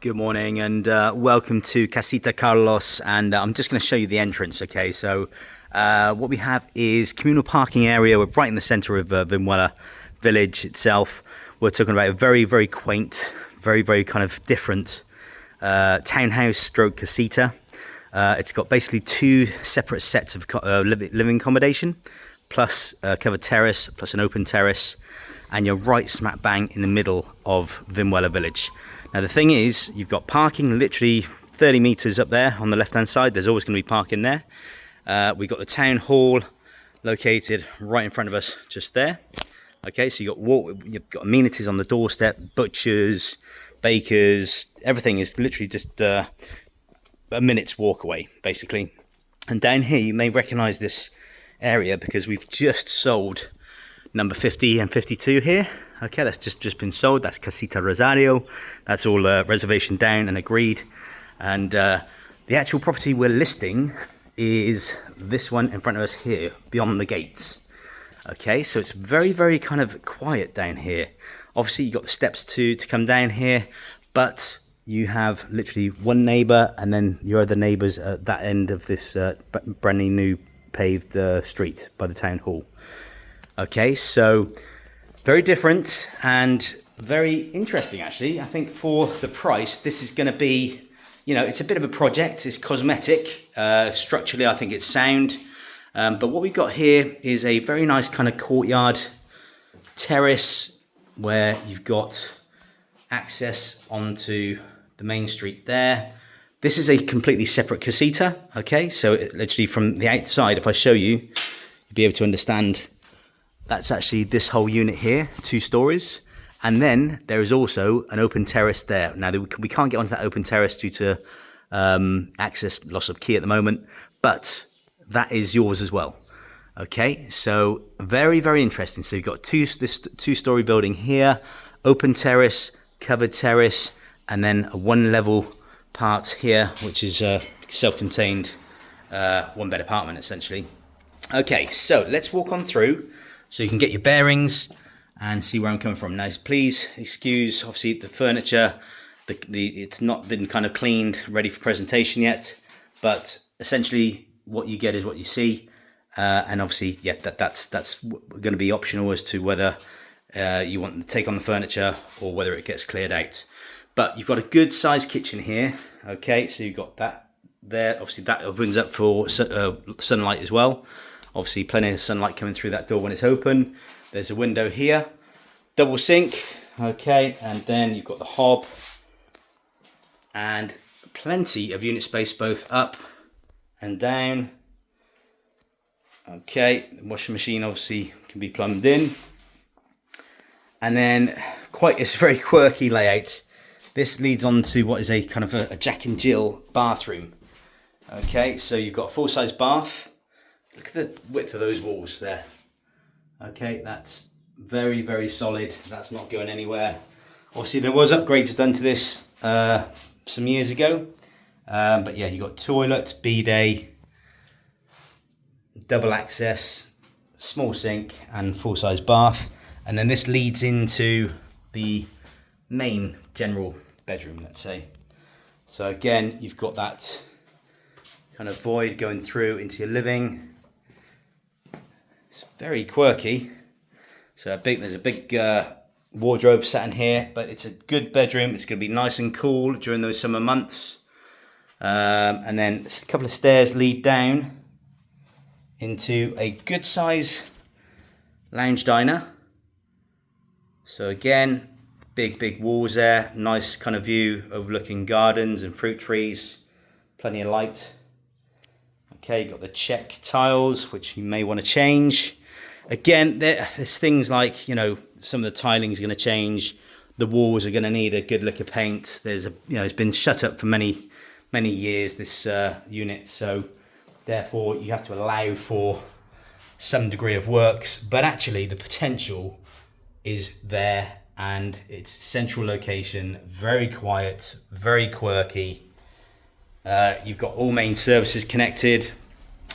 Good morning and welcome to Casita Carlos, and I'm just going to show you the entrance. Okay, so what we have is communal parking area. We're right in the center of Vinuela village itself. We're talking about a very quaint, very kind of different townhouse stroke casita. It's got basically two separate sets of living accommodation, plus a covered terrace, plus an open terrace, and you're right smack bang in the middle of Vinuela village. Now the thing is, you've got parking literally 30 meters up there on the left hand side. There's always going to be parking there. We've got the town hall located right in front of us, just there. Okay, so you've got amenities on the doorstep, butchers, bakers, everything is literally just a minute's walk away, basically. And down here, you may recognize this area because we've just sold number 50 and 52 here. Okay, that's just been sold. That's Casita Rosario. That's all reservation down and agreed. And the actual property we're listing is this one in front of us here, beyond the gates. Okay, so it's very kind of quiet down here. Obviously, you've got the steps to come down here, but you have literally one neighbour and then your other neighbours at that end of this brand new paved street by the town hall. Okay, so very different and very interesting, actually. I think for the price, this is going to be, it's a bit of a project. It's cosmetic. Structurally, I think it's sound. But what we've got here is a very nice kind of courtyard terrace where you've got access onto the main street there. This is a completely separate casita. Okay, so literally from the outside, if I show you, you'll be able to understand. That's actually this whole unit here, 2 stories. And then there is also an open terrace there. Now, we can't get onto that open terrace due to access, loss of key at the moment, but that is yours as well. Okay, so very interesting. So you've got this 2-story building here, open terrace, covered terrace, and then a 1-level part here, which is a self-contained 1-bed apartment, essentially. Okay, so let's walk on through, so you can get your bearings and see where I'm coming from. Now, please excuse, obviously, the furniture. It's not been kind of cleaned, ready for presentation yet. But essentially, what you get is what you see. And obviously, yeah, that's going to be optional as to whether you want to take on the furniture or whether it gets cleared out. But you've got a good sized kitchen here. Okay, so you've got that there. Obviously, that opens up for sunlight as well. Obviously, plenty of sunlight coming through that door when it's open. There's a window here, double sink, okay, and then you've got the hob and plenty of unit space both up and down. Okay, the washing machine obviously can be plumbed in. And then it's a very quirky layout. This leads on to what is a kind of a Jack and Jill bathroom. Okay, so you've got a full-size bath. Look at the width of those walls there. Okay, that's very solid. That's not going anywhere. Obviously, there was upgrades done to this some years ago. But yeah, you've got toilet, bidet, double access, small sink, and full-size bath. And then this leads into the main general bedroom, let's say. So again, you've got that kind of void going through into your living. It's very quirky. So there's a big wardrobe sat in here, but it's a good bedroom. It's going to be nice and cool during those summer months. And then a couple of stairs lead down into a good size lounge diner. So again, big walls there. Nice kind of view overlooking gardens and fruit trees. Plenty of light. Okay, you've got the check tiles, which you may want to change. Again, there's things like, some of the tiling is going to change. The walls are going to need a good lick of paint. It's been shut up for many years, this unit. So therefore, you have to allow for some degree of works. But actually, the potential is there, and it's central location, very quiet, very quirky. You've got all main services connected.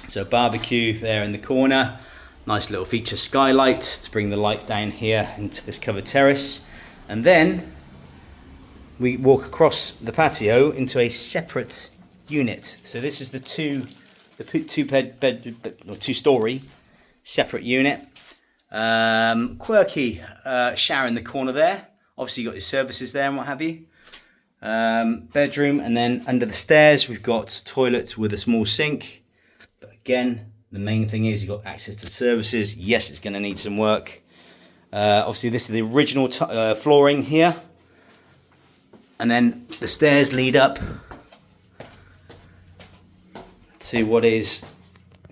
So barbecue there in the corner. Nice little feature skylight to bring the light down here into this covered terrace. And then we walk across the patio into a separate unit. So this is the two-story separate unit. Quirky shower in the corner there. Obviously you got your services there and what have you. Bedroom, and then under the stairs we've got toilets with a small sink. But again, the main thing is you've got access to services. Yes, it's going to need some work. Obviously this is the original flooring here. And then the stairs lead up to what is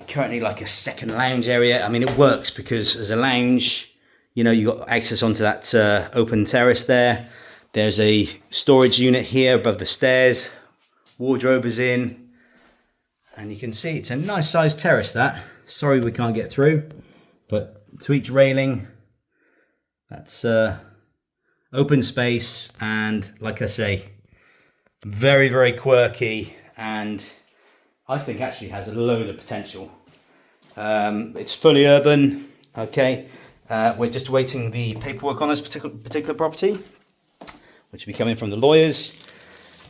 currently like a second lounge area. I mean, it works because as a lounge, you know, you've got access onto that open terrace there. There's a storage unit here above the stairs. Wardrobe is in. And you can see it's a nice sized terrace, that. Sorry we can't get through. But to each railing, that's open space, and like I say, very, very quirky, and I think actually has a load of potential. It's fully urban. Okay, we're just awaiting the paperwork on this particular property, which will be coming from the lawyers.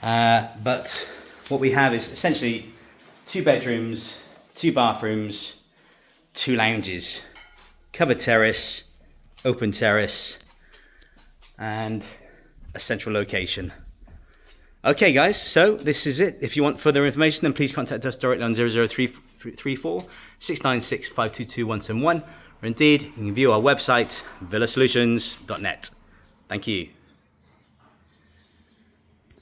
But what we have is essentially 2 bedrooms, 2 bathrooms, 2 lounges, covered terrace, open terrace, and a central location. Okay guys, so this is it. If you want further information, then please contact us directly on 00334 696 522 171, or indeed you can view our website villasolutions.net. Thank you.